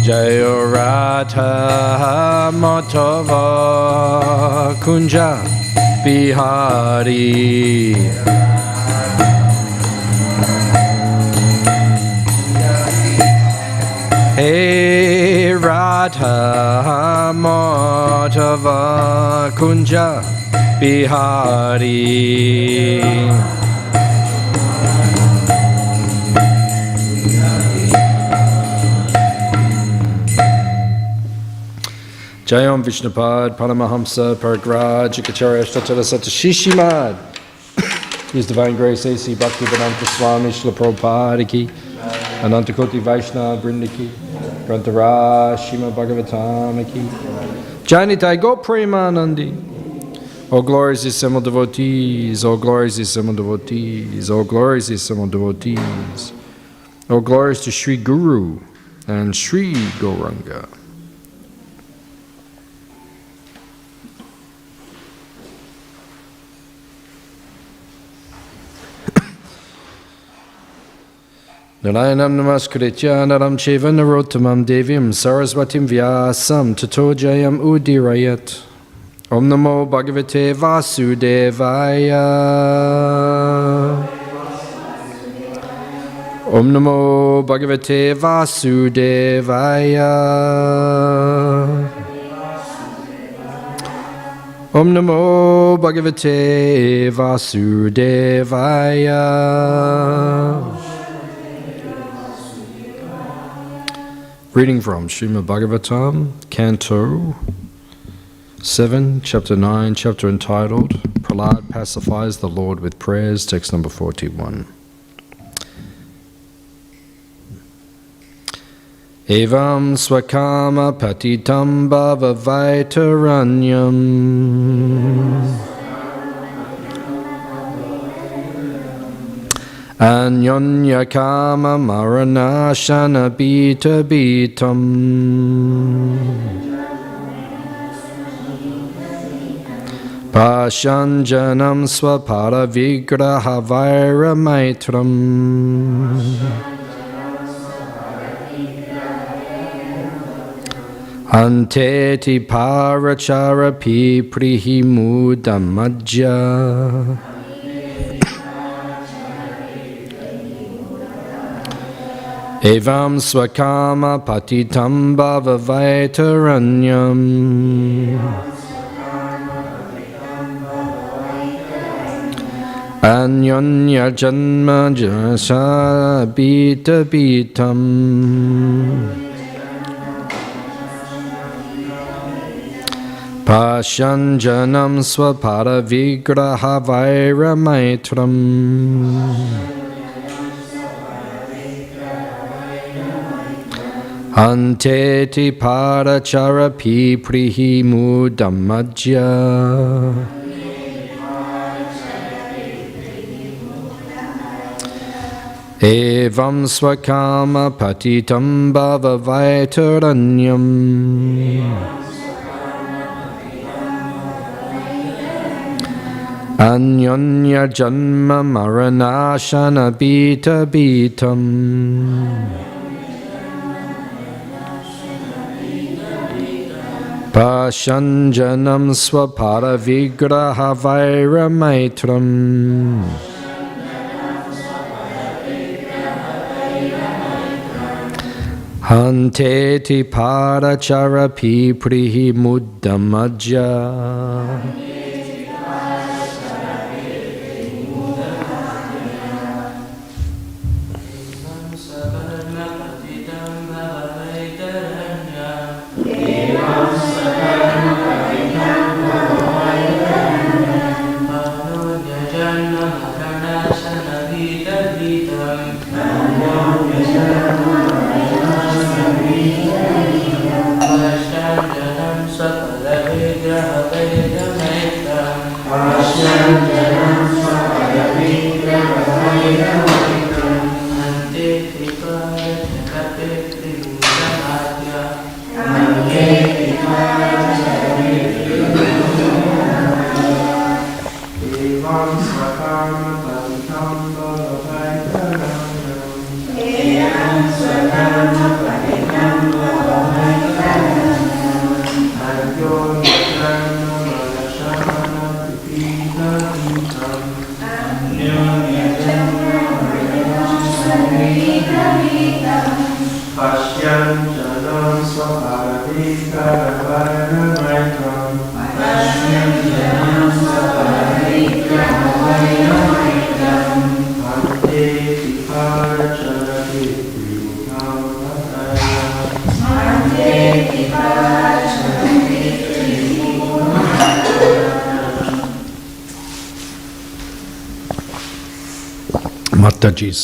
Jayo Radha Madhava Kunja Bihari. Hey Radha Madhava Kunja Bihari. Jayam Vishnupad Paramahamsa Paragraj ISKCON Shtatara Sata Śrīmad. His Divine Grace A.C. Bhaktivedanta Swami Śrīla Prabhupada ki Anantakoti Vaishnava Vrinda ki Grantara Śrīmad Bhāgavatam ki Janitai Go Premanandi. All glories is assembled devotees, all glories is assembled devotees, all glories is assembled devotees. All glories to Sri Guru and Sri Gauranga. Narayanam namaskritya naram cheva narottamam devim saraswatim vyasam tato jayam udirayat. Om namo bhagavate vasudevaya. Om namo bhagavate vasudevaya. Om namo bhagavate vasudevaya. Reading from Śrīmad Bhāgavatam, Canto 7, Chapter 9, chapter entitled Prahlad Pacifies the Lord with Prayers, text number 41. Evam swakama patitam bhavavaitaranyam Anyonya kama maranashana bita bitam Pashanjanam swapara vigraha vaira maitram Anteti parachara piprihi mudamajja Evam swakama patitam bhavavaitaranyam Anyonya janma jasa bita bitam Pashanjanam swapara vigraha vaira maitram Anteti parachara piprihi mudamajja Evam swakama patitam bhavavaitaranyam Anyonya janma maranashana bita bitam Pashanjanam swapara vigraha vaira maitram Hanteti parachara piprihi muddamajja Pashyanjanam Swaparvikramaitram Pashyanjanam Swaparvikramaitram Ante Tiparacharati Vibhukam Vataya Ante Tiparacharati Vibhukam Vataya. Mataji's.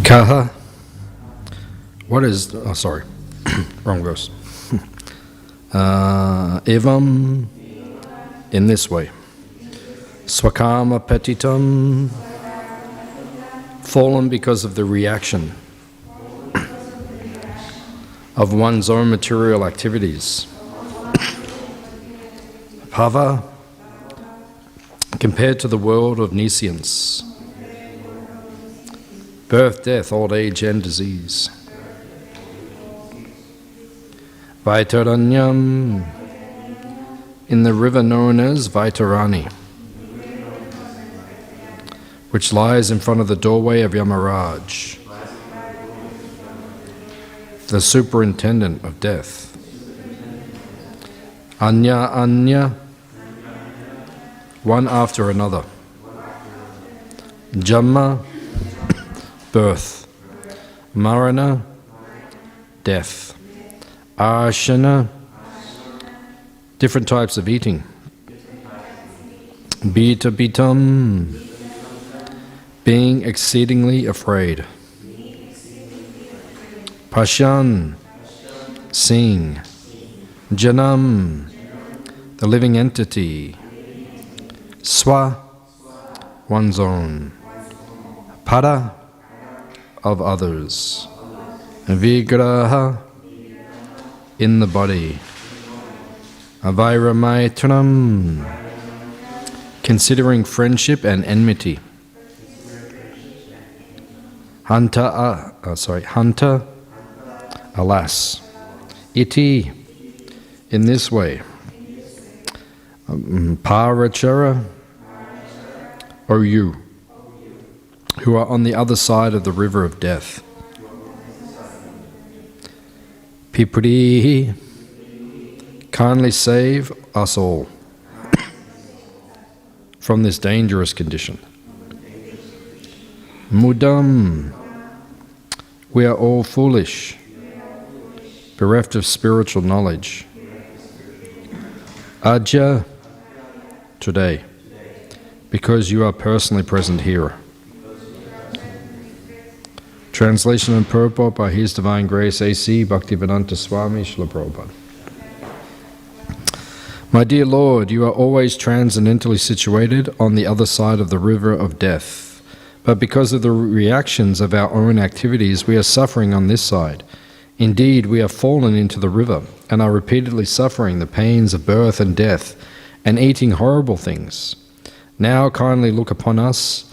Kaha. What is, oh sorry, wrong verse. Evam, in this way. Swakama petitam, fallen because of the reaction of one's own material activities. Bhava, compared to the world of nescience. Birth, death, old age and disease. Vaitaranyam, in the river known as Vaitarani, which lies in front of the doorway of Yamaraj, the superintendent of death. Anya, Anya, one after another. Jamma, birth. Marana, death. Ashana, different types of eating. Bita bitam, being exceedingly afraid. Pashan, seeing. Janam, the living entity. Swa, one's own. Pada, of others. Vigraha, in the body. Avairamaitranam, considering friendship and enmity. Hanta, Hanta, alas. Iti, in this way. Parachara, O you, who are on the other side of the river of death. Pipuri, kindly save us all from this dangerous condition. Mudam, we are all foolish, bereft of spiritual knowledge. Ajja, today, because you are personally present here. Translation and purport by His Divine Grace A.C. Bhaktivedanta Swami Śrīmad Prabhupada. My dear Lord, you are always transcendentally situated on the other side of the river of death. But because of the reactions of our own activities, we are suffering on this side. Indeed, we have fallen into the river and are repeatedly suffering the pains of birth and death and eating horrible things. Now kindly look upon us,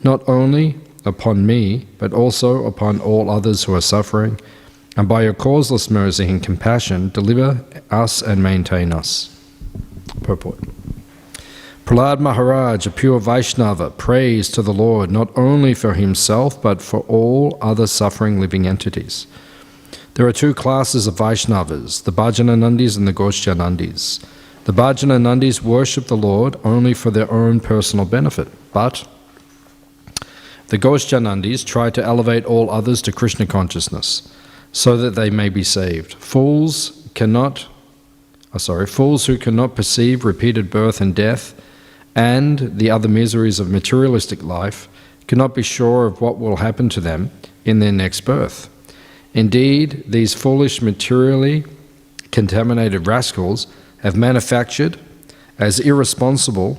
not only upon me, but also upon all others who are suffering, and by your causeless mercy and compassion, deliver us and maintain us. Purport. Prahlad Maharaj, a pure Vaishnava, prays to the Lord not only for himself but for all other suffering living entities. There are two classes of Vaishnavas, the Bhajananandis and the Gosjanandis. The Bhajananandis worship the Lord only for their own personal benefit, but the Gosjanandis try to elevate all others to Krishna consciousness so that they may be saved. Fools who cannot perceive repeated birth and death and the other miseries of materialistic life cannot be sure of what will happen to them in their next birth. Indeed, these foolish, materially contaminated rascals have manufactured an irresponsible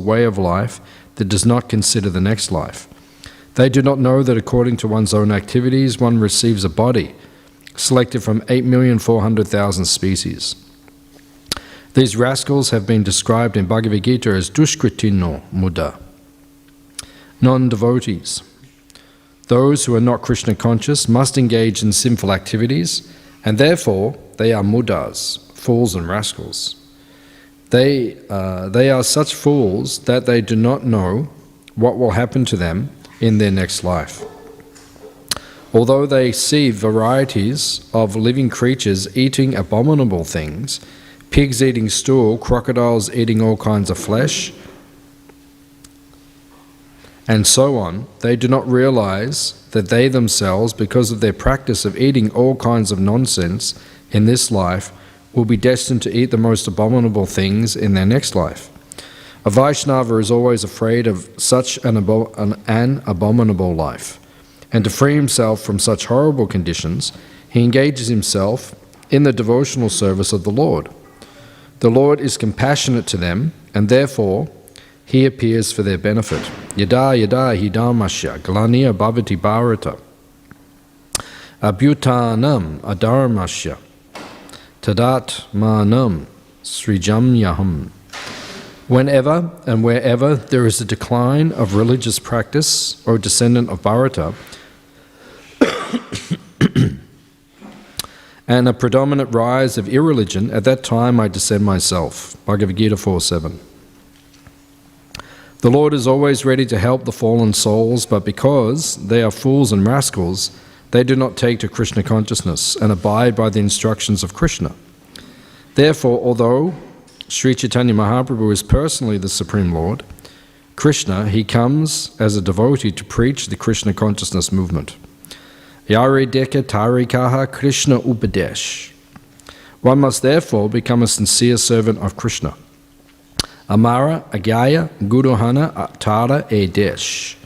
way of life that does not consider the next life. They do not know that according to one's own activities, one receives a body selected from 8,400,000 species. These rascals have been described in Bhagavad Gita as dushkritino muda, non-devotees. Those who are not Krishna conscious must engage in sinful activities, and therefore they are mudas, fools and rascals. They are such fools that they do not know what will happen to them in their next life. Although they see varieties of living creatures eating abominable things, pigs eating stool, crocodiles eating all kinds of flesh, and so on, they do not realize that they themselves, because of their practice of eating all kinds of nonsense in this life, will be destined to eat the most abominable things in their next life. A Vaishnava is always afraid of such an abominable life, and to free himself from such horrible conditions, he engages himself in the devotional service of the Lord. The Lord is compassionate to them, and therefore he appears for their benefit. Yada yada hidamasya glaniya bhavati bharata abhutanam adharmasya tadat manam srijamyaham. Whenever and wherever there is a decline of religious practice or descendant of Bharata and a predominant rise of irreligion, at that time I descend myself. Bhagavad Gita 4:7. The Lord is always ready to help the fallen souls, but because they are fools and rascals, they do not take to Krishna consciousness and abide by the instructions of Krishna. Therefore, although Sri Chaitanya Mahaprabhu is personally the Supreme Lord, Krishna, he comes as a devotee to preach the Krishna consciousness movement. Yare deka tarikaha Krishna upadesh. One must therefore become a sincere servant of Krishna. Amara agaya guruhana tara edesh.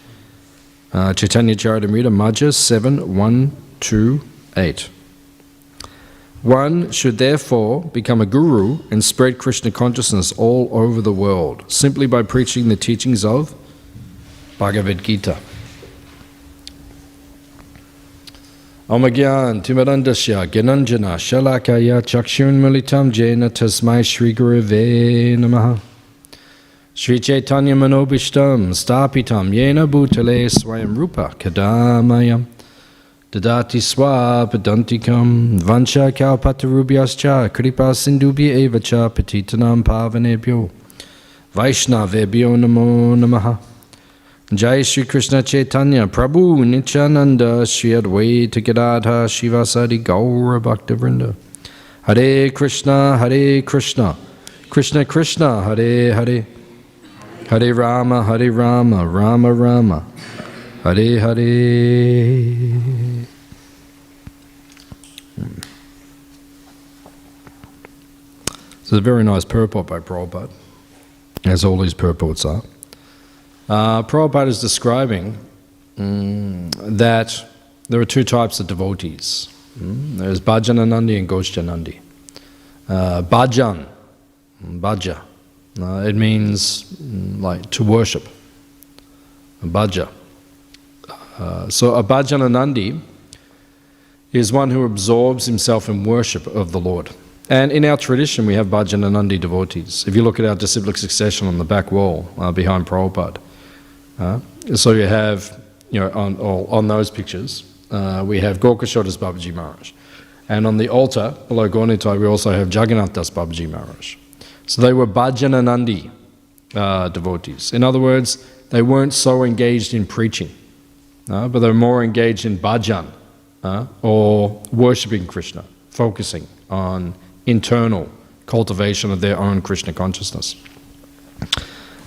Chaitanya Charitamrita Majja 7:1-8. One should therefore become a guru and spread Krishna consciousness all over the world, simply by preaching the teachings of Bhagavad Gita. Omagyan timarandasya gyananjana shalakaya chakshun militam jena tasmai Shri Gurave namaha. Shri Chaitanya manobishtam stapitam yena bhutale swayam rupa kadamayam. Dadati swapadantikam vancha kalpatarubhyascha kripa sindubhya evacha patitanam pavanebhyo Vaishnavebhyo namo namaha. Jai Shri Krishna Chaitanya Prabhu Nityananda Shri Advaita Gadadha Shivasadi Gaura Bhaktivinoda. Hare Krishna Krishna Krishna Hare Hare Hare Rama Rama Rama Hare Hare. This is a very nice purport by Prabhupada, as all these purports are. Prabhupada is describing that there are two types of devotees. There's Bhajananandi and Gosjanandi. Bhaja. It means like to worship. Bhaja. So a Bhajananandi is one who absorbs himself in worship of the Lord. And in our tradition we have Bhajananandi devotees. If you look at our disciplic succession on the back wall behind Prabhupada, so you have, on those pictures, we have Gorkashodas Babaji Maharaj. And on the altar below Gaurnitai, we also have Jagannath Das Babaji Maharaj. So they were Bhajananandi devotees. In other words, they weren't so engaged in preaching, but they were more engaged in bhajan, or worshipping Krishna, focusing on internal cultivation of their own Krishna consciousness.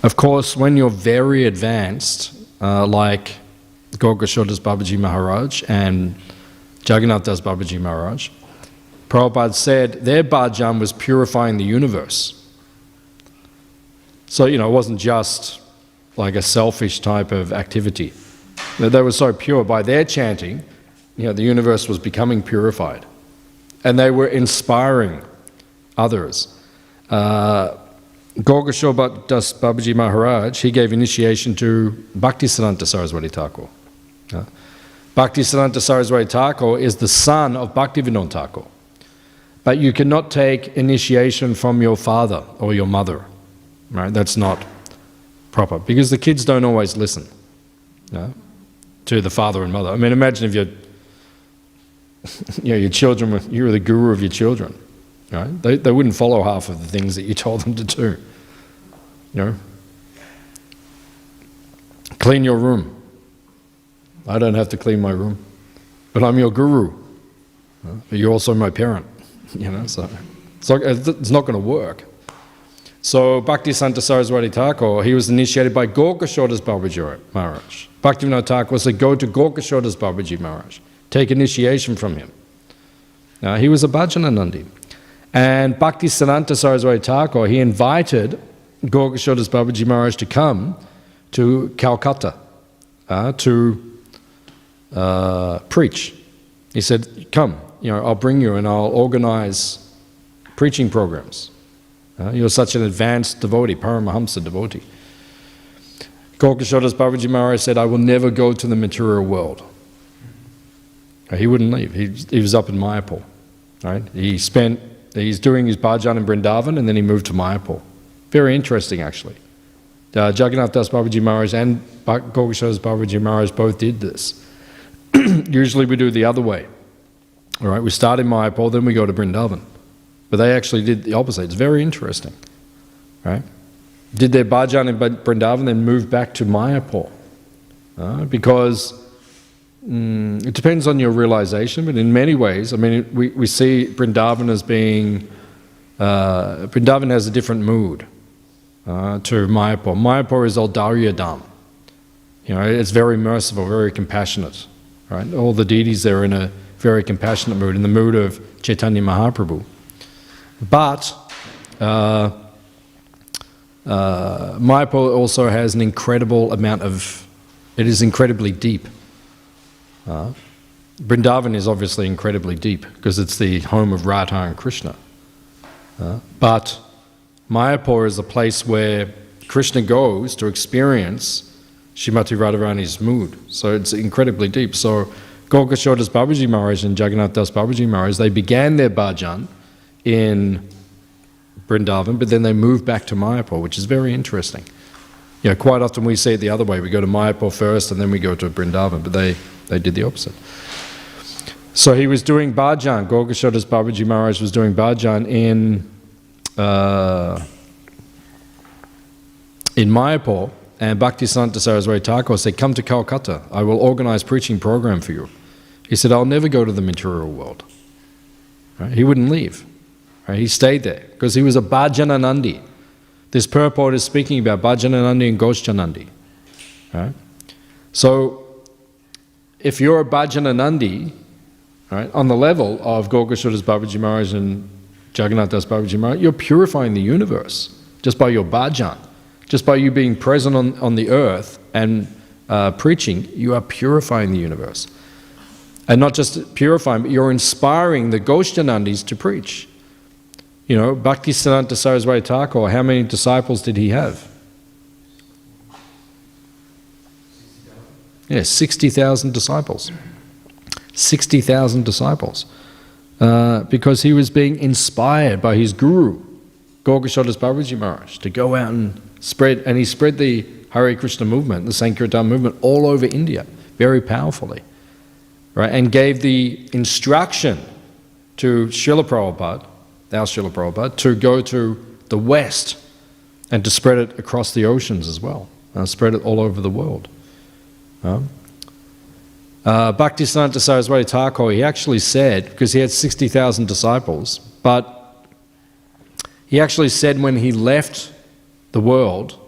Of course, when you're very advanced, like Gaura Das Babaji Maharaj and Jagannath Das Babaji Maharaj, Prabhupada said their bhajan was purifying the universe. So, it wasn't just like a selfish type of activity. They were so pure by their chanting, the universe was becoming purified. And they were inspiring others. Gaura Das Babaji Maharaj, he gave initiation to Bhaktisiddhanta Saraswati Thakur. Bhaktisiddhanta Saraswati Thakur is the son of Bhaktivedanta Thakur. But you cannot take initiation from your father or your mother. Right? That's not proper, because the kids don't always listen to the father and mother. I mean, imagine if your children, you were the guru of your children. Right? They wouldn't follow half of the things that you told them to do. Clean your room. I don't have to clean my room, but I'm your guru. But you're also my parent. So it's not going to work. So Bhaktisiddhanta Saraswati Thakur, he was initiated by Gaura Das Babaji Maharaj. Bhaktivedanta Thakur said, go to Gaura Das Babaji Maharaj. Take initiation from him. He was a Bhajananandi. And Bhaktisiddhanta Saraswati Thakur, he invited Gaura Das Babaji Maharaj to come to Calcutta to preach. He said, come, I'll bring you and I'll organize preaching programs. You're such an advanced devotee, Paramahamsa devotee. Gaura Das Babaji Maharaj said, I will never go to the material world. He wouldn't leave. He was up in Mayapur. Right? He's doing his bhajan in Vrindavan, and then he moved to Mayapur. Very interesting, actually. Jagannath Das Babaji Maharaj and Gaura Das Babaji Maharaj both did this. Usually we do the other way. All right, we start in Mayapur, then we go to Vrindavan. But they actually did the opposite. It's very interesting. Right? Did their bhajan in Vrindavan, then moved back to Mayapur. Because it depends on your realization, but in many ways, I mean, we see Vrindavan as being, Vrindavan has a different mood to Mayapur. Mayapur is Audarya Dham. It's very merciful, very compassionate. Right? All the deities there are in a very compassionate mood, in the mood of Chaitanya Mahaprabhu. But Mayapur also has an incredible amount of, it is incredibly deep. Vrindavan is obviously incredibly deep because it's the home of Radha and Krishna. But Mayapur is a place where Krishna goes to experience Srimati Radharani's mood. So it's incredibly deep. So Gaura Das Babaji Maharaj and Jagannath Das Babaji Maharaj, they began their bhajan in Vrindavan, but then they moved back to Mayapur, which is very interesting. Quite often we see it the other way. We go to Mayapur first and then we go to Vrindavan, but they did the opposite. So he was doing bhajan. Gaura Das Babaji Maharaj was doing bhajan in Mayapur, and Bhaktisiddhanta Saraswati Thakur said, come to Calcutta, I will organize preaching program for you. He said, I'll never go to the material world. Right? He wouldn't leave. Right? He stayed there because he was a Bhajananandi. This purport is speaking about Bhajananandi and Goshchanandi. Right? So, if you're a Bhajananandi, right, on the level of Gaura Das Babaji Maharaj and Jagannath Das Babaji Maharaj, you're purifying the universe just by your bhajan. Just by you being present on the earth and preaching, you are purifying the universe. And not just purifying, but you're inspiring the Goshchanandis to preach. Bhaktisiddhanta Saraswati Thakur, how many disciples did he have? 60,000 disciples. 60,000 disciples. Because he was being inspired by his guru, Gaura Das Babaji Maharaj, to go out and spread, and he spread the Hare Krishna movement, the Sankirtan movement, all over India, very powerfully. Right? And gave the instruction to Srila Prabhupada, our Srila Prabhupada, to go to the West and to spread it across the oceans as well, spread it all over the world. Bhaktisiddhanta Saraswati Thakur, he actually said, because he had 60,000 disciples, but he actually said when he left the world,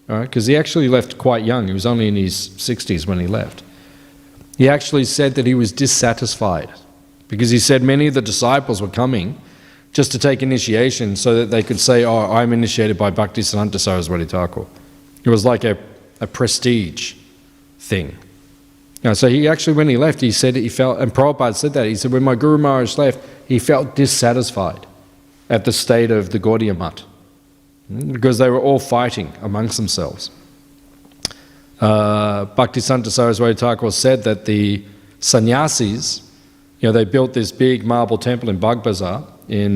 because he actually left quite young, he was only in his 60s when he left, he actually said that he was dissatisfied, because he said many of the disciples were coming just to take initiation so that they could say, oh, I'm initiated by Bhaktisiddhanta Saraswati Thakur. It was like a prestige thing. So he actually, when he left, he said he felt, and Prabhupada said that, he said, when my Guru Maharaj left, he felt dissatisfied at the state of the Gaudiya Math, because they were all fighting amongst themselves. Bhaktisiddhanta Saraswati Thakur said that the sannyasis, they built this big marble temple in Bagh Bazar in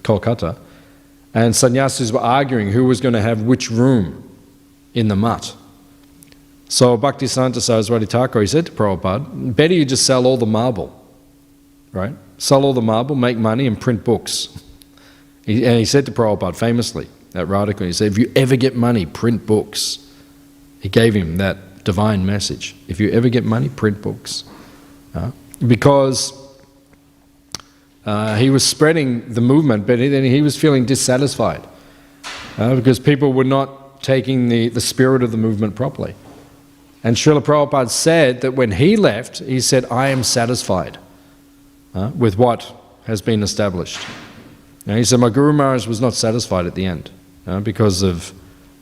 Kolkata, and sannyasis were arguing who was going to have which room in the mutt. So Bhaktisiddhanta Saraswati Thakur, he said to Prabhupada, better you just sell all the marble, right? Sell all the marble, make money and print books. And he said to Prabhupada famously at Radhakund, he said, if you ever get money, print books. He gave him that divine message. If you ever get money, print books. Because he was spreading the movement, but then he was feeling dissatisfied because people were not taking the spirit of the movement properly. And Srila Prabhupada said that when he left, he said, I am satisfied with what has been established. He said, my Guru Maharaj was not satisfied at the end because of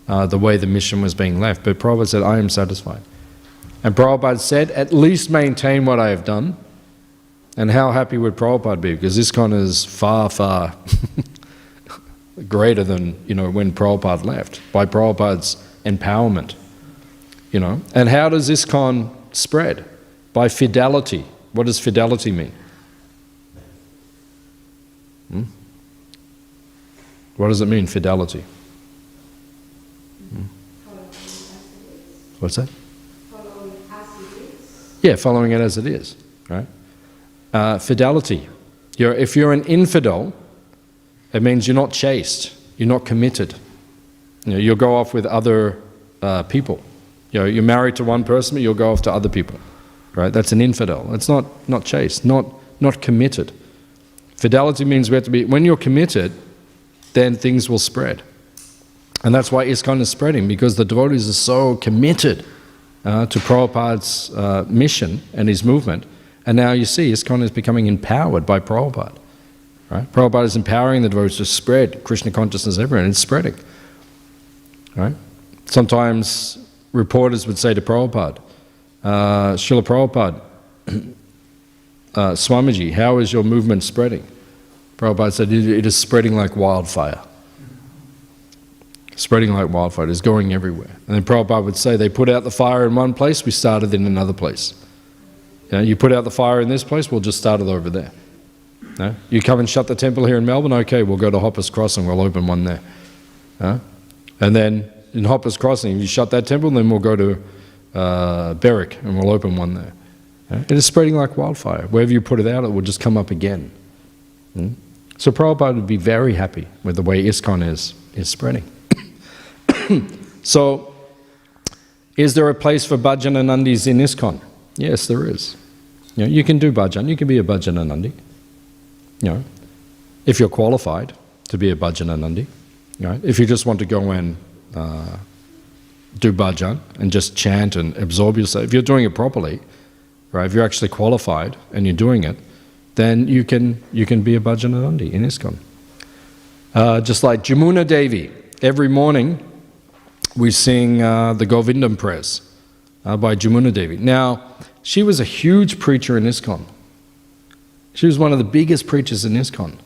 the way the mission was being left. But Prabhupada said, I am satisfied. And Prabhupada said, at least maintain what I have done. And how happy would Prabhupada be? Because ISKCON is far, far greater than, when Prabhupada left, by Prabhupada's empowerment. And how does ISKCON spread? By fidelity. What does fidelity mean? What does it mean, fidelity? What's that? Following as it is. Yeah, following it as it is, right? Fidelity. If you're an infidel, it means you're not chaste, you're not committed. You'll go off with other people. You're married to one person, but you'll go off to other people, right? That's an infidel. It's not chaste, not committed. Fidelity means we have to be, when you're committed, then things will spread. And that's why ISKCON is spreading, because the devotees are so committed to Prabhupada's mission and his movement. And now you see ISKCON is becoming empowered by Prabhupada. Right? Prabhupada is empowering the devotees to spread Krishna consciousness everywhere, and it's spreading. Right? Sometimes reporters would say to Prabhupada, Srila Prabhupada, Swamiji, how is your movement spreading? Prabhupada said, it is spreading like wildfire. Spreading like wildfire, it is going everywhere. And then Prabhupada would say, they put out the fire in one place, we started in another place. You put out the fire in this place, we'll just start it over there. You come and shut the temple here in Melbourne, okay, we'll go to Hoppers Crossing, we'll open one there. And then in Hoppers Crossing, if you shut that temple, then we'll go to Berwick and we'll open one there. It is spreading like wildfire. Wherever you put it out, it will just come up again. So Prabhupada would be very happy with the way ISKCON is spreading. So, is there a place for Bhajananandis in ISKCON? Yes, there is. You can do bhajan, you can be a Bhajananandi. If you're qualified to be a Bhajananandi. If you just want to go and do bhajan and just chant and absorb yourself, if you're doing it properly, right, if you're actually qualified and you're doing it, then you can be a Bhajananandi in ISKCON. Just like Jamuna Devi, every morning we sing the Govindam prayers by Jamuna Devi. Now, she was a huge preacher in ISKCON. She was one of the biggest preachers in ISKCON.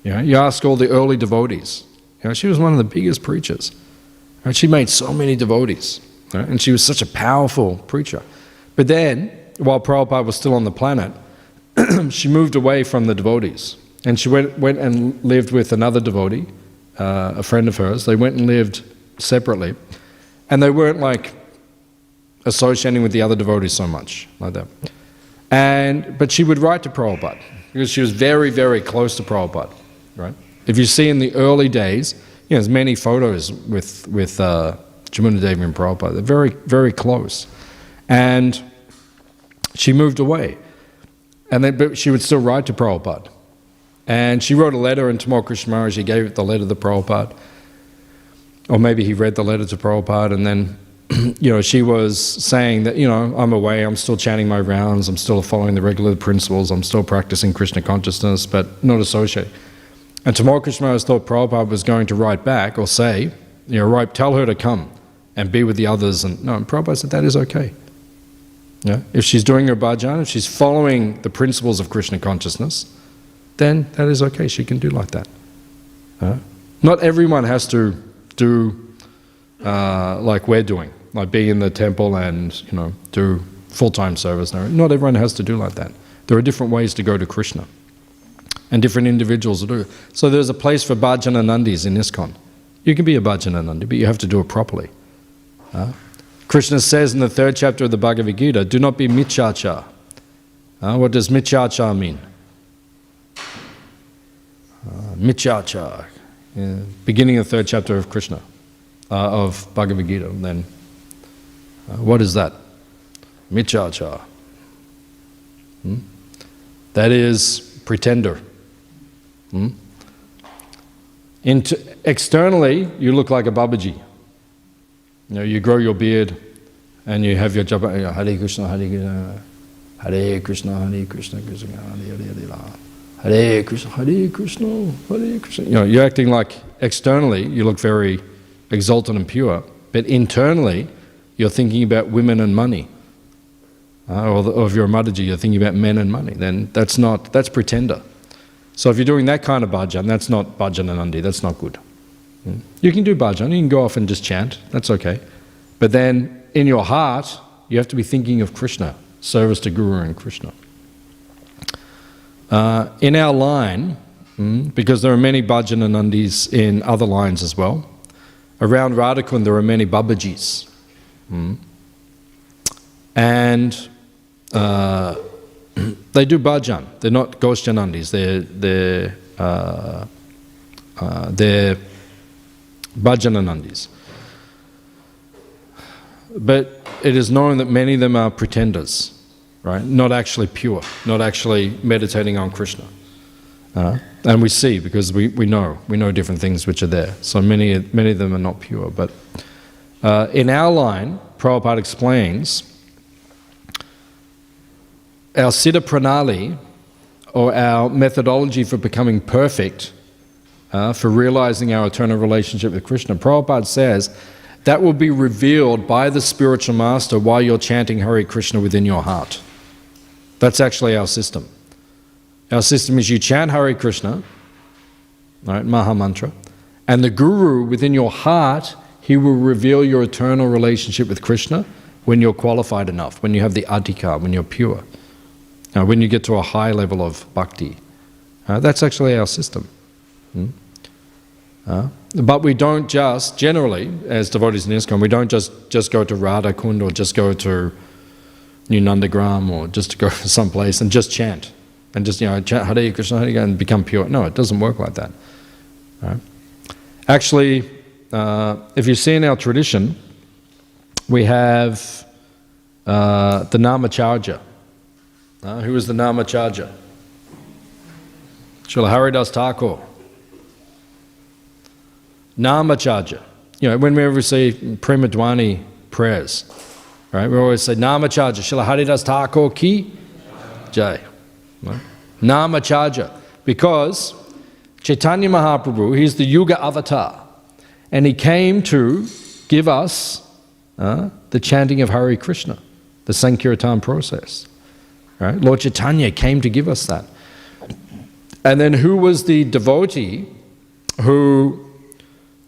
You ask all the early devotees, she was one of the biggest preachers. Right? She made so many devotees, right? And she was such a powerful preacher. But then, while Prabhupada was still on the planet, she moved away from the devotees. And she went and lived with another devotee, a friend of hers. They went and lived separately. And they weren't like associating with the other devotees so much, like that. But she would write to Prabhupada because she was very, very close to Prabhupada, right? If you see in the early days, there's many photos with Jamuna Devi and Prabhupada. They're very, very close. And she moved away. But she would still write to Prabhupada. And she wrote a letter, and Tamal Krishna Maharaj, he gave the letter to Prabhupada. Or maybe he read the letter to Prabhupada, and then, she was saying that, I'm away, I'm still chanting my rounds, I'm still following the regular principles, I'm still practicing Krishna consciousness, but not associated. And Tamal Krishna Maharaj thought Prabhupada was going to write back or say, tell her to come and be with the others. And Prabhupada said that is okay. If she's doing her bhajan, if she's following the principles of Krishna consciousness, then that is okay, she can do like that. Not everyone has to do like we're doing, like be in the temple and do full-time service. No, not everyone has to do like that. There are different ways to go to Krishna, and different individuals will do it. So there's a place for bhajananandis in ISKCON. You can be a bhajananandi, but you have to do it properly. Krishna says in the 3rd chapter of the Bhagavad Gita, do not be micchacha. What does micchacha mean? Micchacha, beginning of the 3rd chapter of Krishna, of Bhagavad Gita. Then, what is that? Micchacha. That is pretender. Externally, you look like a Babaji. You grow your beard and you have your japa, Hare Krishna, Hare Krishna, Hare Krishna, Hare Krishna, Krishna, Hare Hare, Hare Krishna, Hare Krishna, Hare Krishna. You're acting like externally you look very exalted and pure, but internally you're thinking about women and money. Or if you're a Mataji, you're thinking about men and money. Then that's pretender. So if you're doing that kind of bhajan, that's not bhajananandi, that's not good. You can do bhajan, you can go off and just chant, that's okay. But then in your heart, you have to be thinking of Krishna, service to Guru and Krishna. In our line, because there are many bhajananandis in other lines as well, around Radhakund there are many Babajis. And they do bhajan. They're not Ghoshjanandis. They're bhajananandis. But it is known that many of them are pretenders, right? Not actually pure, not actually meditating on Krishna. And we see, because we know different things which are there. So many of them are not pure. But in our line, Prabhupada explains, our Siddha Pranali, or our methodology for becoming perfect, for realizing our eternal relationship with Krishna, Prabhupada says that will be revealed by the spiritual master while you're chanting Hare Krishna within your heart. That's actually our system. Our system is you chant Hare Krishna, right, Maha Mantra, and the Guru within your heart, he will reveal your eternal relationship with Krishna when you're qualified enough, when you have the adhikar, when you're pure. When you get to a high level of bhakti. That's actually our system. But we don't just, generally, as devotees in ISKCON, we don't just go to Radha Kund or just go to New Nandagram or just to go someplace and just chant. And just, chant Hare Krishna, Hare Krishna and become pure. No, it doesn't work like that. Actually, if you see in our tradition, we have the Namacharya. Who is the Namacharya? Srila Haridas Thakur. Namacharya. Whenever we say Prema Dwani prayers, right, we always say Namacharya, Srila Haridas Thakur ki jai. Right? Namacharya. Because Chaitanya Mahaprabhu, he's the Yuga avatar, and he came to give us the chanting of Hare Krishna, the Sankirtan process. Right? Lord Chaitanya came to give us that. And then who was the devotee who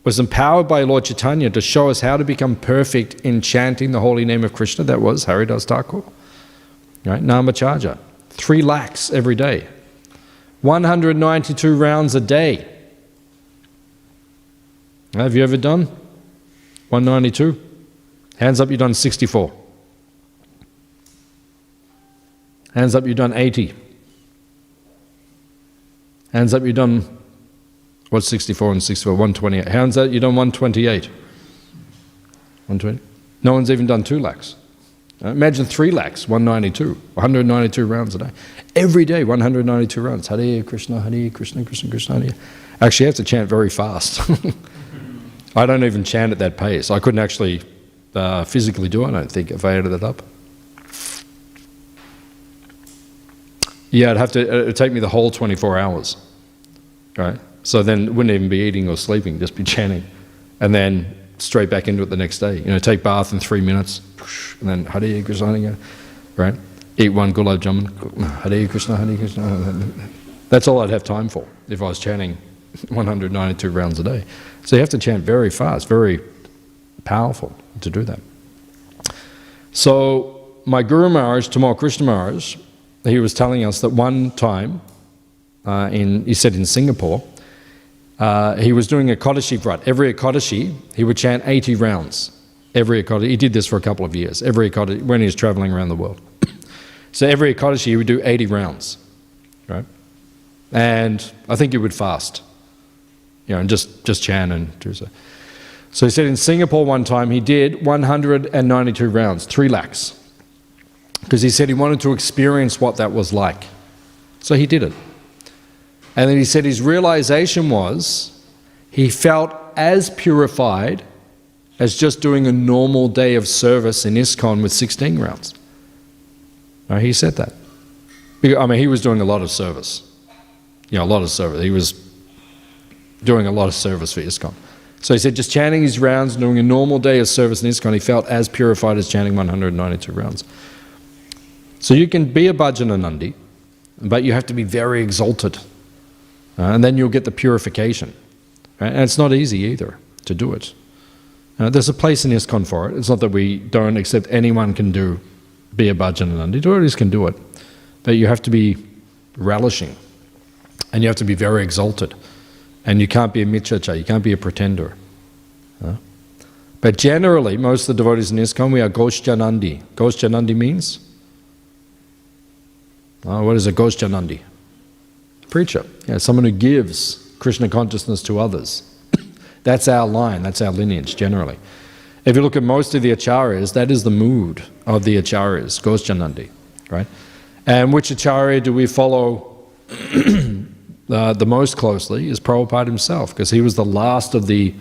was empowered by Lord Chaitanya to show us how to become perfect in chanting the holy name of Krishna? That was Haridas Thakur. Right? Namacharya. 3 lakhs every day. 192 rounds a day. Have you ever done 192? Hands up, you've done 64. Hands up, you've done 80. Hands up, you've done, what's 64 and 64? 128. Hands up, you've done 128. 120? No one's even done 2 lakhs. Imagine 3 lakhs, 192. 192 rounds a day. Every day, 192 rounds. Hare Krishna, Krishna Krishna, Hare. Actually, you have to chant very fast. I don't even chant at that pace. I couldn't actually physically do it, I don't think, if I added it up. Yeah, it'd take me the whole 24 hours, right? So then it wouldn't even be eating or sleeping, just be chanting. And then straight back into it the next day. Take bath in 3 minutes, and then Hare Krishna, Hare, right? Eat 1 gulab jamun, Hare Krishna, Hare Krishna. That's all I'd have time for if I was chanting 192 rounds a day. So you have to chant very fast, very powerful to do that. So my Guru Maharaj, Tamal Krishna Maharaj, he was telling us that one time, he said in Singapore, he was doing a Ekadashi Vrat. Every Ekadashi, he would chant 80 rounds. Every Ekadashi, he did this for a couple of years, every Ekadashi, when he was traveling around the world. So every Ekadashi, he would do 80 rounds, right? And I think he would fast, and just chant and do so. So he said in Singapore one time, he did 192 rounds, 3 lakhs. Because he said he wanted to experience what that was like. So he did it. And then he said his realization was he felt as purified as just doing a normal day of service in ISKCON with 16 rounds. Now, he said that. I mean, he was doing a lot of service. A lot of service. He was doing a lot of service for ISKCON. So he said just chanting his rounds, doing a normal day of service in ISKCON, he felt as purified as chanting 192 rounds. So you can be a Bhajananandi, but you have to be very exalted. And then you'll get the purification. Right? And it's not easy either to do it. There's a place in ISKCON for it. It's not that we don't accept anyone can be a Bhajananandi. Devotees can do it. But you have to be relishing. And you have to be very exalted. And you can't be a Michacha, you can't be a pretender. But generally, most of the devotees in ISKCON, we are Ghoshjanandi. Ghoshjanandi means? What is a Ghoshjanandi? Preacher. Someone who gives Krishna consciousness to others. That's our line, that's our lineage generally. If you look at most of the Acharyas, that is the mood of the Acharyas, Ghoshjanandi, right? And which Acharya do we follow the most closely is Prabhupada himself, because he was the last of the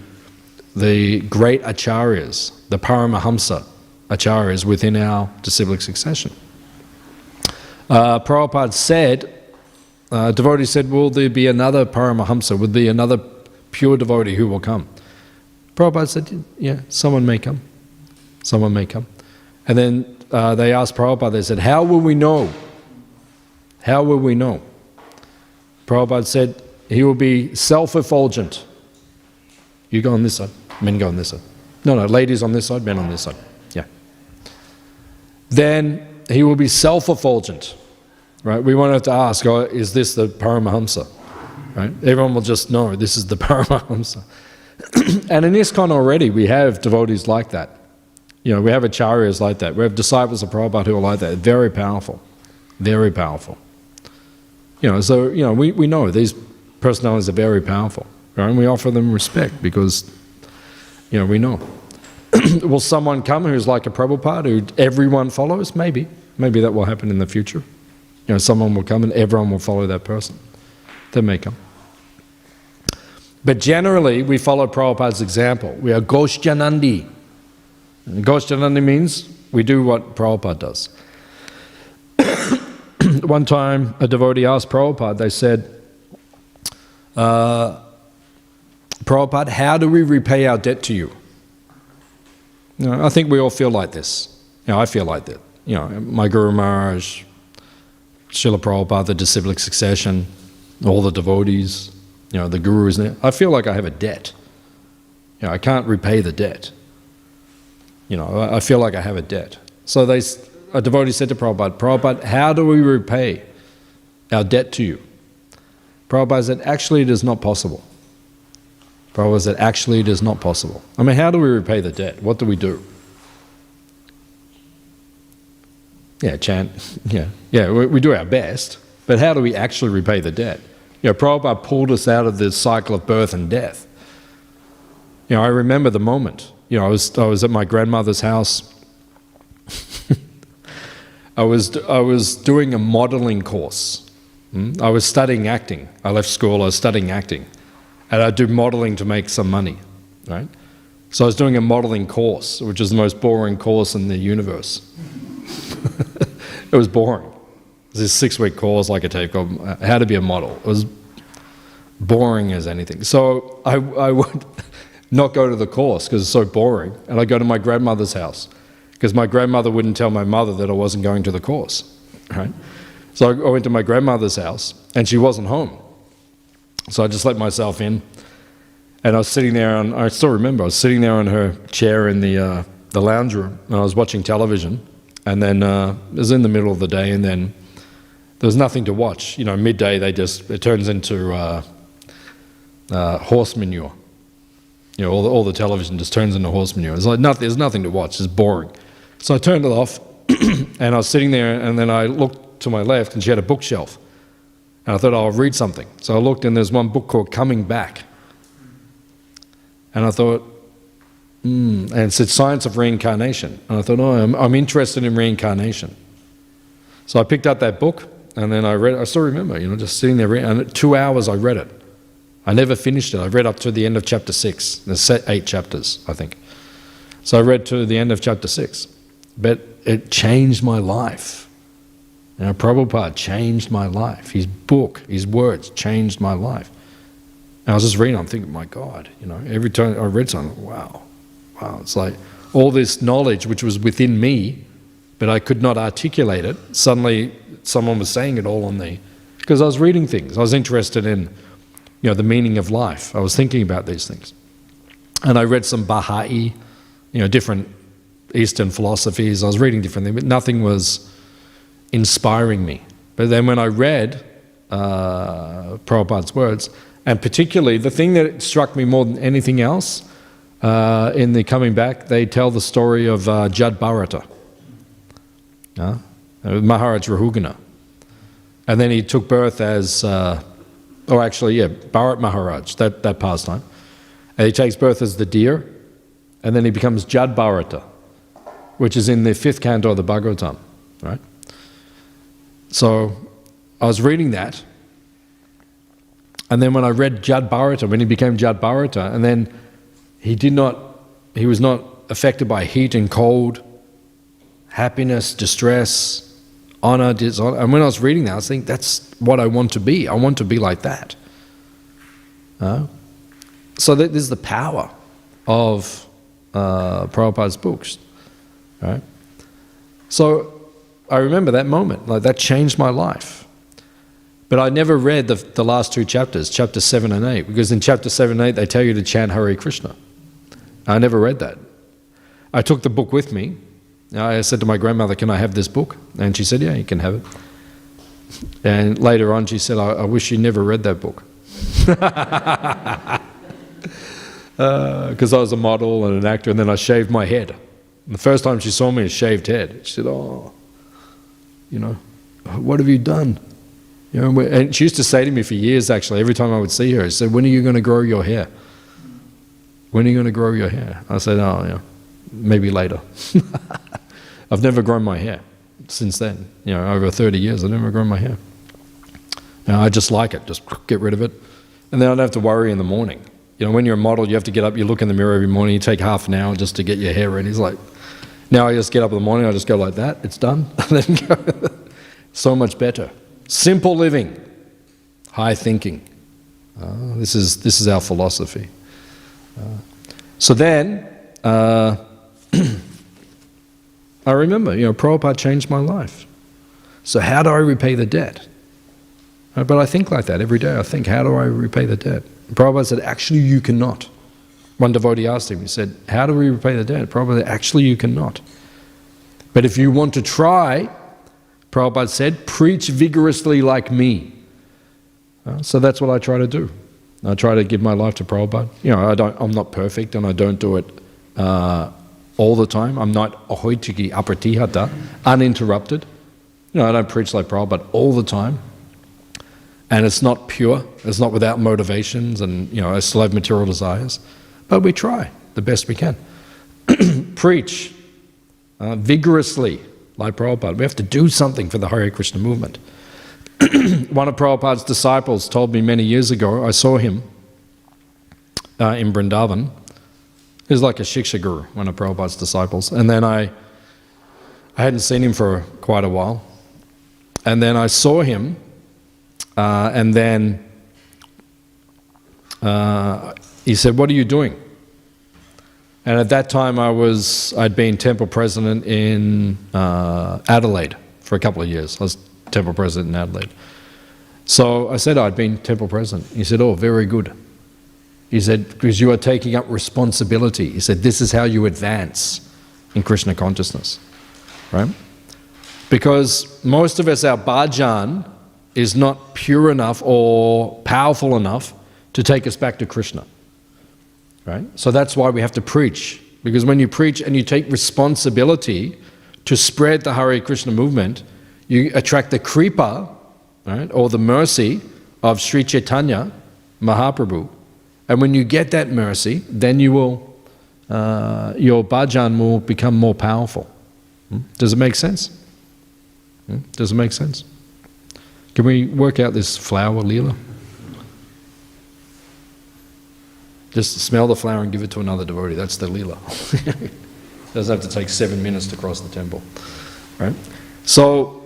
great Acharyas, the Paramahamsa Acharyas within our disciplic succession. Prabhupada said, devotee said, will there be another Paramahamsa? Will there be another pure devotee who will come? Prabhupada said, yeah, someone may come. Someone may come. And then they asked Prabhupada, they said, how will we know? How will we know? Prabhupada said, he will be self-effulgent. You go on this side, men go on this side. No, ladies on this side, men on this side. Yeah. Then he will be self-effulgent. Right? We won't have to ask, is this the Paramahamsa? Right? Everyone will just know this is the Paramahamsa. And in ISKCON already, we have devotees like that. We have acharyas like that. We have disciples of Prabhupada who are like that. Very powerful. Very powerful. So, we know these personalities are very powerful. Right? And we offer them respect because, we know. Will someone come who's like a Prabhupada who everyone follows? Maybe. Maybe that will happen in the future. Someone will come and everyone will follow that person. That may come. But generally, we follow Prabhupada's example. We are Ghoshjanandi. Ghoshjanandi means we do what Prabhupada does. One time, a devotee asked Prabhupada, they said, Prabhupada, how do we repay our debt to you? I think we all feel like this. I feel like that. My Guru Maharaj, Srila Prabhupada, the disciplic succession, all the devotees, the gurus. I feel like I have a debt. I can't repay the debt. I feel like I have a debt. So a devotee said to Prabhupada, Prabhupada, how do we repay our debt to you? Prabhupada said, actually it is not possible. Prabhupada said, actually it is not possible. How do we repay the debt? What do we do? Yeah, chant. Yeah. We do our best, but how do we actually repay the debt? Prabhupada pulled us out of this cycle of birth and death. I remember the moment. I was at my grandmother's house. I was doing a modeling course. I was studying acting. I left school. I was studying acting, and I do modeling to make some money, right? So I was doing a modeling course, which is the most boring course in the universe. It was boring. It was this 6-week course, like a tape called How to Be a Model. It was boring as anything. So I would not go to the course because it's so boring, and I'd go to my grandmother's house because my grandmother wouldn't tell my mother that I wasn't going to the course, right? So I went to my grandmother's house, and she wasn't home. So I just let myself in, and I was sitting there, I still remember, I was sitting there on her chair in the lounge room, and I was watching television, and then it was in the middle of the day, and then there was nothing to watch. Midday, it turns into horse manure. All the television just turns into horse manure. It's like there's nothing to watch, it's boring. So I turned it off, and I was sitting there, and then I looked to my left, and she had a bookshelf. And I thought, I'll read something. So I looked, and there's one book called Coming Back. And I thought, and it said Science of Reincarnation. And I thought, I'm interested in reincarnation. So I picked up that book, and then I read it. I still remember, just sitting there, and 2 hours I read it. I never finished it. I read up to the end of chapter 6. There's 8 chapters, I think. So I read to the end of chapter 6. But it changed my life. Prabhupada changed my life. His book, his words changed my life. And I was just reading, I'm thinking, my God, every time I read something, wow. It's like all this knowledge which was within me, but I could not articulate it. Suddenly someone was saying it all on me. Because I was reading things. I was interested in, the meaning of life. I was thinking about these things. And I read some Baha'i, different Eastern philosophies. I was reading different things, but nothing was inspiring me. But then when I read Prabhupada's words, and particularly the thing that struck me more than anything else, in the Coming Back, they tell the story of Jad Bharata, Maharaj Rahugana. And then he took birth as, Bharat Maharaj, that pastime. And he takes birth as the deer, and then he becomes Jad Bharata, which is in the 5th canto of the Bhagavatam, right? So I was reading that, and then when I read Jad Bharata, when he became Jad Bharata, and then he was not affected by heat and cold, happiness, distress, honor, dishonor. And when I was reading that, I was thinking, that's what I want to be. I want to be like that. So this is the power of Prabhupada's books, right? So I remember that moment, like that changed my life. But I never read the last 2 chapters, chapters 7 and 8, because in chapter 7 and 8 they tell you to chant Hare Krishna. I never read that. I took the book with me. I said to my grandmother, can I have this book? And she said, yeah, you can have it. And later on she said, I wish you never read that book. Because I was a model and an actor, and then I shaved my head. And the first time she saw me, a shaved head. She said, what have you done? And she used to say to me for years, actually, every time I would see her, she said, when are you going to grow your hair? When are you going to grow your hair? I said, maybe later. I've never grown my hair since then. Over 30 years, I've never grown my hair. I just like it, just get rid of it. And then I don't have to worry in the morning. When you're a model, you have to get up, you look in the mirror every morning, you take half an hour just to get your hair ready. It's like, now I just get up in the morning, I just go like that, it's done. Then go. So much better. Simple living, high thinking. This is our philosophy. So then, I remember, Prabhupada changed my life. So how do I repay the debt? But I think like that every day. I think, how do I repay the debt? Prabhupada said, actually you cannot. One devotee asked him, he said, how do we repay the debt? Prabhupada said, actually you cannot. But if you want to try, Prabhupada said, preach vigorously like me. So that's what I try to do. I try to give my life to Prabhupada. I'm not perfect, and I don't do it all the time. I'm not ahoitiki apratihata, uninterrupted. I don't preach like Prabhupada all the time. And it's not pure, it's not without motivations, and I still have material desires. But we try the best we can. Preach vigorously like Prabhupada. We have to do something for the Hare Krishna movement. One of Prabhupada's disciples told me many years ago, I saw him in Vrindavan. He was like a Shiksha Guru, one of Prabhupada's disciples. And then I hadn't seen him for quite a while. And then I saw him, and then he said, "What are you doing?" And at that time I'd been temple president in Adelaide for a couple of years. I was temple president in Adelaide. So I said I'd been temple president. He said, "Oh, very good." He said, "Because you are taking up responsibility." He said, "This is how you advance in Krishna consciousness." Right? Because most of us, our bhajan is not pure enough or powerful enough to take us back to Krishna. Right? So that's why we have to preach. Because when you preach and you take responsibility to spread the Hare Krishna movement, you attract the kripa, right, or the mercy of Sri Chaitanya Mahaprabhu. And when you get that mercy, then you will, your bhajan will become more powerful. Does it make sense? Does it make sense? Can we work out this flower, Leela? Just smell the flower and give it to another devotee. That's the Leela. Doesn't have to take 7 minutes to cross the temple. Right? So,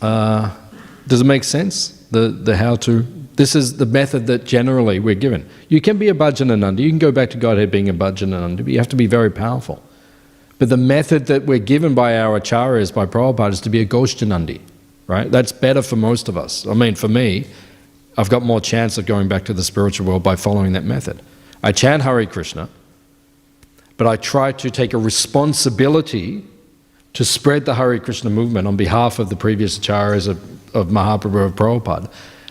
does it make sense? The how to? This is the method that generally we're given. You can be a Bhajanananda. You can go back to Godhead being a Bhajanananda, but you have to be very powerful. But the method that we're given by our acharyas, by Prabhupada, is to be a Goshtanandi. Right? That's better for most of us. I mean, for me, I've got more chance of going back to the spiritual world by following that method. I chant Hare Krishna, but I try to take a responsibility to spread the Hare Krishna movement on behalf of the previous acharyas of Mahaprabhu, of Prabhupada.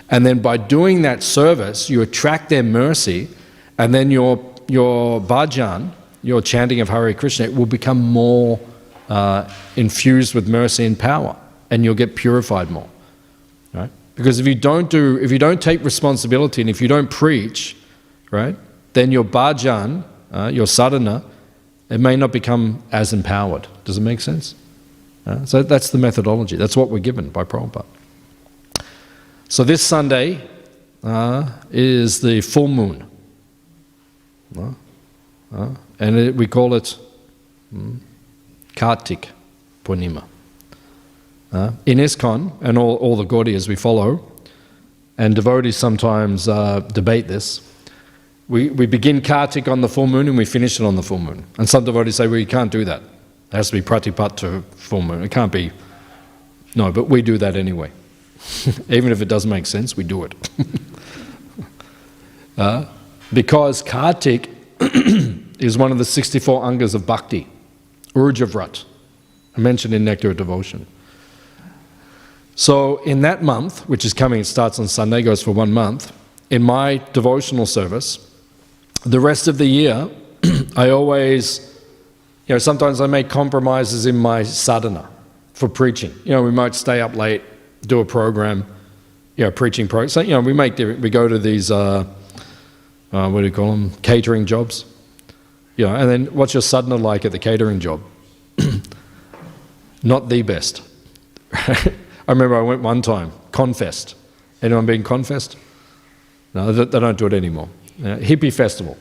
And then by doing that service, you attract their mercy, and then your bhajan, your chanting of Hare Krishna, it will become more infused with mercy and power, and you'll get purified more. Right? Because if you don't take responsibility and if you don't preach, right, then your bhajan, your sadhana, it may not become as empowered. Does it make sense? So that's the methodology. That's what we're given by Prabhupada. So this Sunday is the full moon. And we call it Kartik Purnima. In ISKCON, and all the Gaudiyas we follow, and devotees sometimes debate this, we begin Kartik on the full moon and we finish it on the full moon. And some devotees say, well, you can't do that. It has to be pratipat to full moon. It can't be. No, but we do that anyway. Even if it doesn't make sense, we do it. Because Kartik is one of the 64 angas of bhakti, Urjavrat, mentioned in Nectar of Devotion. So in that month, which is coming, it starts on Sunday, goes for 1 month, in my devotional service, the rest of the year, I always, sometimes I make compromises in my sadhana for preaching. We might stay up late, do a program, preaching program. So, we go to these, what do you call them, catering jobs. And then what's your sadhana like at the catering job? Not the best. I remember I went one time, Confest. Anyone been Confest? No, they don't do it anymore. Hippie festival.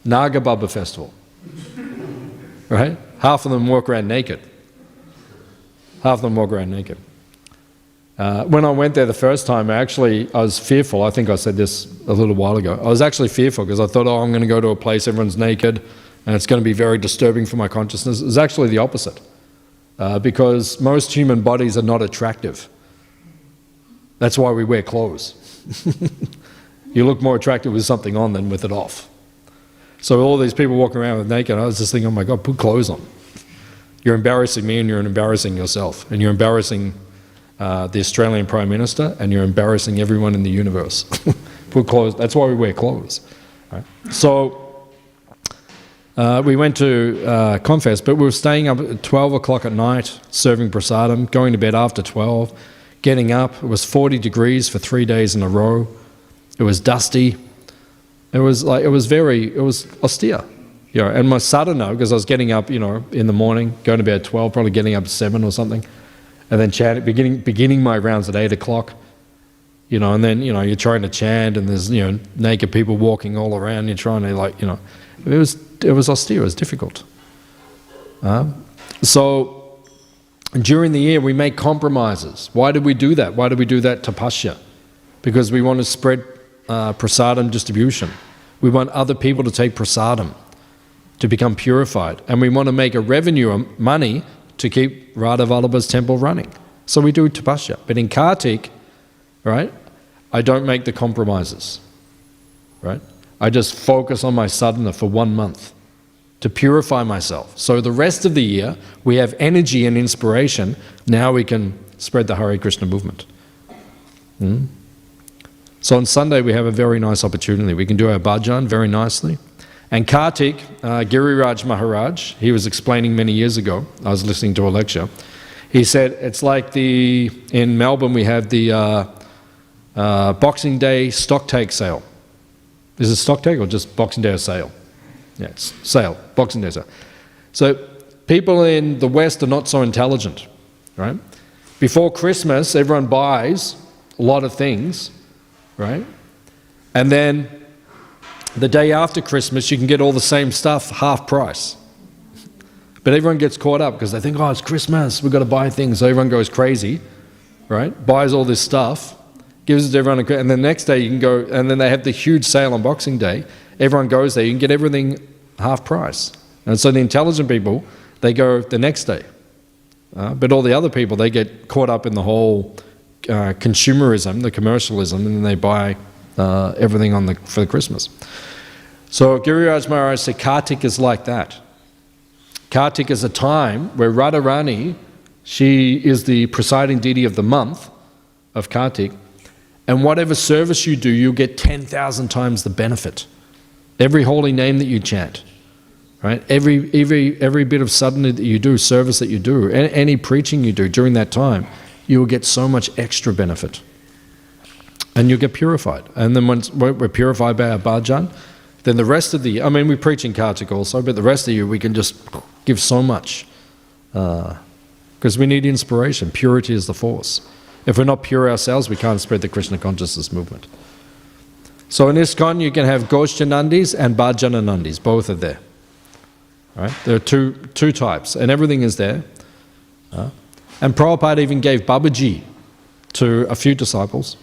Naga Baba festival. Right? Half of them walk around naked. When I went there the first time, I was fearful. I think I said this a little while ago. I was actually fearful because I thought, I'm going to go to a place, everyone's naked, and it's going to be very disturbing for my consciousness. It was actually the opposite. Because most human bodies are not attractive. That's why we wear clothes. You look more attractive with something on than with it off. So all these people walking around with naked, I was just thinking, oh my God, put clothes on. You're embarrassing me and you're embarrassing yourself. And you're embarrassing the Australian Prime Minister and you're embarrassing everyone in the universe. Put clothes, that's why we wear clothes. Right? So We went to Confess, but we were staying up at 12 o'clock at night, serving prasadam, going to bed after 12, getting up. It was 40 degrees for 3 days in a row. It was dusty. It was austere. You know, and my sadhana, because I was getting up, you know, in the morning, going to bed at 12, probably getting up at 7 or something, and then chanting, beginning my rounds at 8 o'clock. You know, and then, you know, you're trying to chant and there's, you know, naked people walking all around, you're trying to, like, you know, it was austere, it was difficult. So during the year we make compromises. Why did we do that? Why did we do that tapasya? Because we want to spread prasadam distribution. We want other people to take prasadam, to become purified. And we want to make a revenue, money, to keep Radha Vallabha's temple running. So we do tapasya. But in Kartik, right, I don't make the compromises, right? I just focus on my sadhana for 1 month to purify myself. So the rest of the year, we have energy and inspiration. Now we can spread the Hare Krishna movement. So on Sunday, we have a very nice opportunity. We can do our bhajan very nicely. And Kartik, Giriraj Maharaj, he was explaining many years ago, I was listening to a lecture, he said it's like in Melbourne we have the Boxing Day stock take sale. Is it stock take or just Boxing Day sale? Yeah, it's sale, Boxing Day sale. So people in the West are not so intelligent, right? Before Christmas, everyone buys a lot of things, right? And then the day after Christmas, you can get all the same stuff half price. But everyone gets caught up because they think, oh, it's Christmas, we've got to buy things. So everyone goes crazy, right? Buys all this stuff, gives it to everyone, and the next day you can go, and then they have the huge sale on Boxing Day. Everyone goes there, you can get everything half price. And so the intelligent people, they go the next day. But all the other people, they get caught up in the whole consumerism, the commercialism, and then they buy everything for the Christmas. So Giriraj Maharaj said Kartik is like that. Kartik is a time where Radharani, she is the presiding deity of the month of Kartik, and whatever service you do, you'll get 10,000 times the benefit. Every holy name that you chant, right? Every bit of sadhana that you do, service that you do, any preaching you do during that time, you will get so much extra benefit. And you'll get purified. And then once we're purified by our bhajan, then the rest of the year, I mean, we preach in Kartik also, but the rest of the year we can just give so much. Because we need inspiration. Purity is the force. If we're not pure ourselves, we can't spread the Krishna consciousness movement. So in ISKCON, you can have Goshjanandis and Bhajananandis. Both are there. Right? There are two types, and everything is there. And Prabhupada even gave Babaji to a few disciples.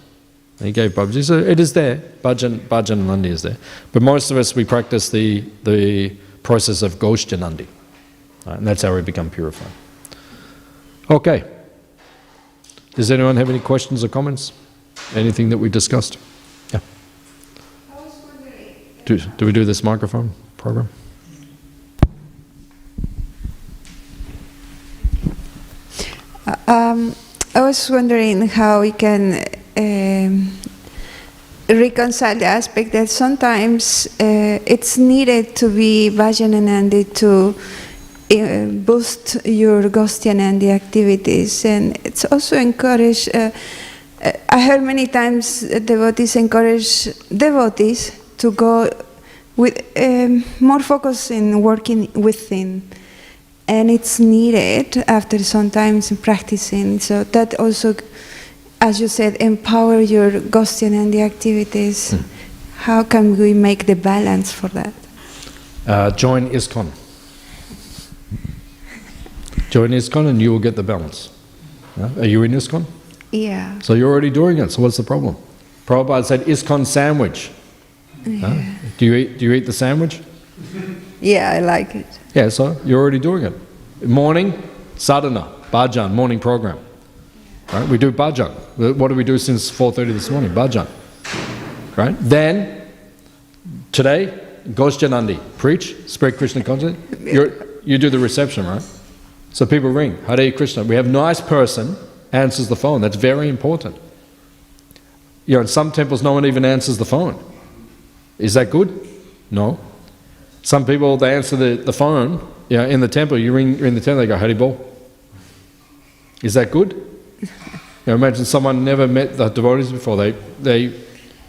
He gave Babaji. So it is there. Bhajananandi is there. But most of us, we practice the process of Goshjanandi. Right? And that's how we become purified. Okay. Does anyone have any questions or comments? Anything that we discussed? Yeah. I was wondering. Do we do this microphone program? I was wondering how we can reconcile the aspect that sometimes it's needed to be Bhajananandi to boost your Gostyanandi activities, and it's also encouraged. I heard many times devotees encourage devotees to go with more focus in working within, and it's needed after sometimes practicing. So that also, as you said, empower your Gostyanandi activities. How can we make the balance for that? Join ISKCON. Join ISKCON and you will get the balance. Are you in ISKCON? Yeah. So you're already doing it, so what's the problem? Prabhupada said ISKCON sandwich. Yeah. Do you eat the sandwich? Yeah, I like it. Yeah, so you're already doing it. Morning, sadhana, bhajan, morning program. Right? We do bhajan. What do we do since 4:30 this morning? Bhajan. Right? Then, today, Goshjanandi. Preach, spread Krishna consciousness. You do the reception, right? So people ring, Hare Krishna. We have a nice person answers the phone. That's very important. You know, in some temples, no one even answers the phone. Is that good? No. Some people, they answer the phone, in the temple, you're in the temple, they go, Hare Bol. Is that good? Imagine someone never met the devotees before, they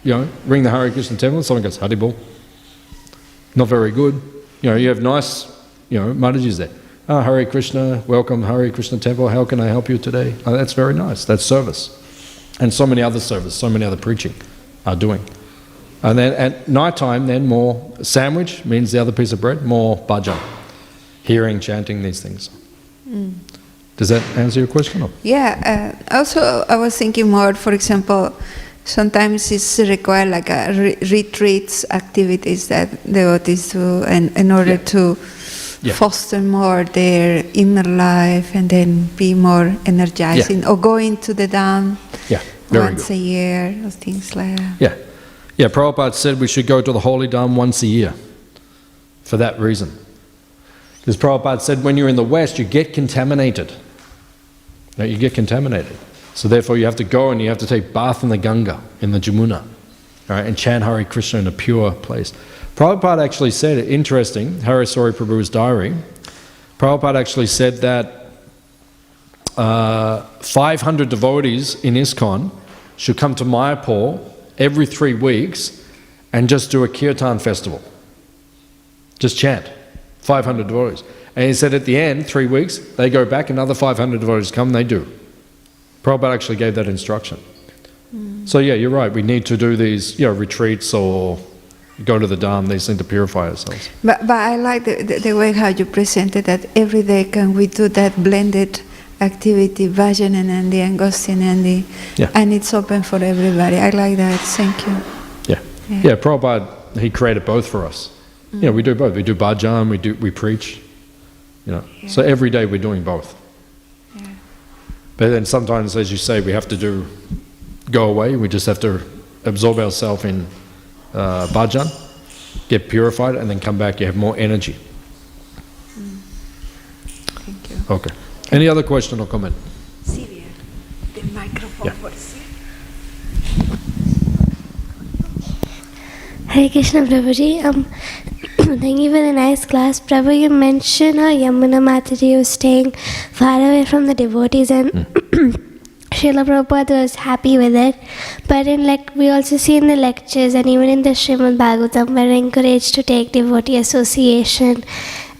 ring the Hare Krishna temple and someone goes, Hare Bol. Not very good. You have nice, Matajis there. Oh, Hare Krishna, welcome Hare Krishna temple, how can I help you today? Oh, that's very nice, that's service. And so many other service, so many other preaching are doing. And then at night time, then more sandwich, means the other piece of bread, more bhajan, hearing, chanting, these things. Does that answer your question? Or? Yeah, also I was thinking more, for example, sometimes it's required like a retreats activities that devotees do in order to foster more their inner life and then be more energizing, or going to the Dham once a year, or things like that. Yeah, Prabhupada said we should go to the Holy Dham once a year for that reason. Because Prabhupada said when you're in the West, you get contaminated. You get contaminated. So therefore you have to go and you have to take bath in the Ganga, in the Jamuna, and chant Hare Krishna in a pure place. Prabhupada actually said, interesting, Harisori Prabhu's diary, Prabhupada actually said that 500 devotees in ISKCON should come to Mayapur every 3 weeks and just do a kirtan festival. Just chant. 500 devotees. And he said at the end, 3 weeks, they go back, another 500 devotees come, they do. Prabhupada actually gave that instruction. So yeah, you're right, we need to do these retreats or go to the Dham, these things to purify ourselves. But I like the way how you presented that every day can we do that blended activity, Vajananandi and Gostinandi, and it's open for everybody. I like that, thank you. Yeah, Prabhupada, he created both for us. We do both. We do bhajan, we preach. So every day we're doing both. But then sometimes, as you say, we have to go away. We just have to absorb ourselves in bhajan, get purified, and then come back. You have more energy. Thank you. Okay. Any other question or comment? Sylvia, the microphone for Sylvia. Hare Krishna Prabhuji, thank you for the nice class. Prabhu, you mentioned how Yamuna Mataji was staying far away from the devotees and Srila Prabhupada was happy with it. But we also see in the lectures and even in the Śrīmad Bhāgavatam, we're encouraged to take devotee association.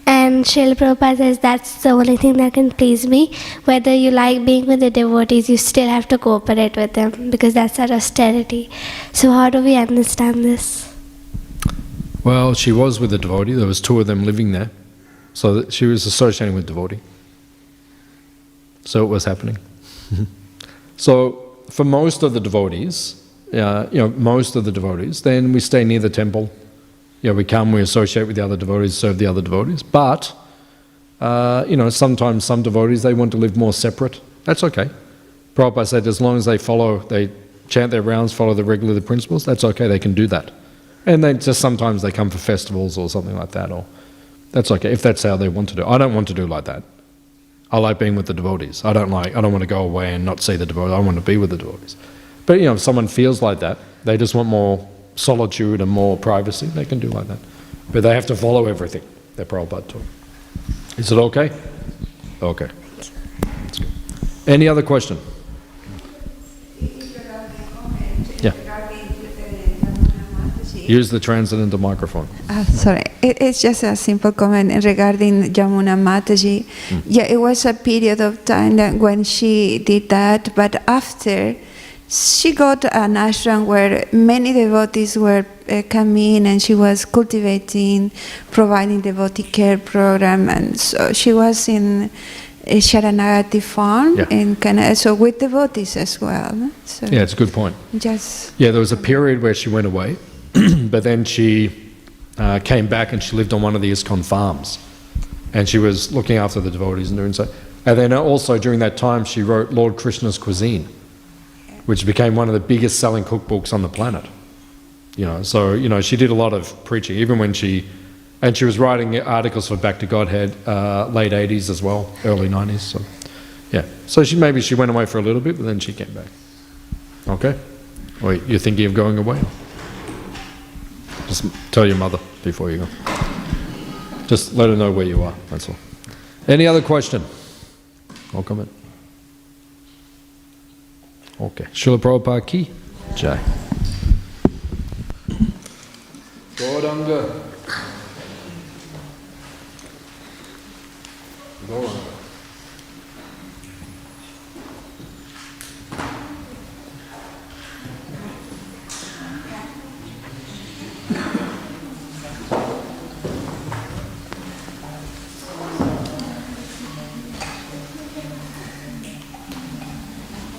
And Srila Prabhupada says that's the only thing that can please me. Whether you like being with the devotees, you still have to cooperate with them because that's our austerity. So how do we understand this? Well, she was with a devotee. There was 2 of them living there. So that she was associating with devotee. So it was happening. So for most of the devotees, then we stay near the temple. We come, we associate with the other devotees, serve the other devotees. But, sometimes some devotees, they want to live more separate. That's okay. Prabhupada said as long as they chant their rounds, follow the regular principles, that's okay, they can do that. And sometimes they come for festivals or something like that, or that's okay, if that's how they want to do. I don't want to do like that. I like being with the devotees. I don't want to go away and not see the devotees. I want to be with the devotees. But if someone feels like that, they just want more solitude and more privacy, they can do like that. But they have to follow everything that Prabhupada taught. Is it okay? Okay. That's good. Any other question? Yeah. Use the transcendental microphone. Sorry, it's just a simple comment regarding Yamuna Mataji. Yeah, it was a period of time that when she did that, but after she got an ashram where many devotees were coming and she was cultivating, providing devotee care program, and so she was in a Sharanagati farm in Canada, so with devotees as well. So it's a good point. There was a period where she went away, but then she came back and she lived on one of the ISKCON farms, and she was looking after the devotees and doing so. And then also during that time she wrote Lord Krishna's Cuisine, which became one of the biggest selling cookbooks on the planet. So she did a lot of preaching, even when she was writing articles for Back to Godhead, late 80s as well, early 90s. So so she went away for a little bit, but then she came back. Okay? Or you're thinking of going away? Just tell your mother before you go. Just let her know where you are, that's all. Any other question? I'll come in. Okay. Srila Prabhupada ki jai. Gauranga. Gauranga.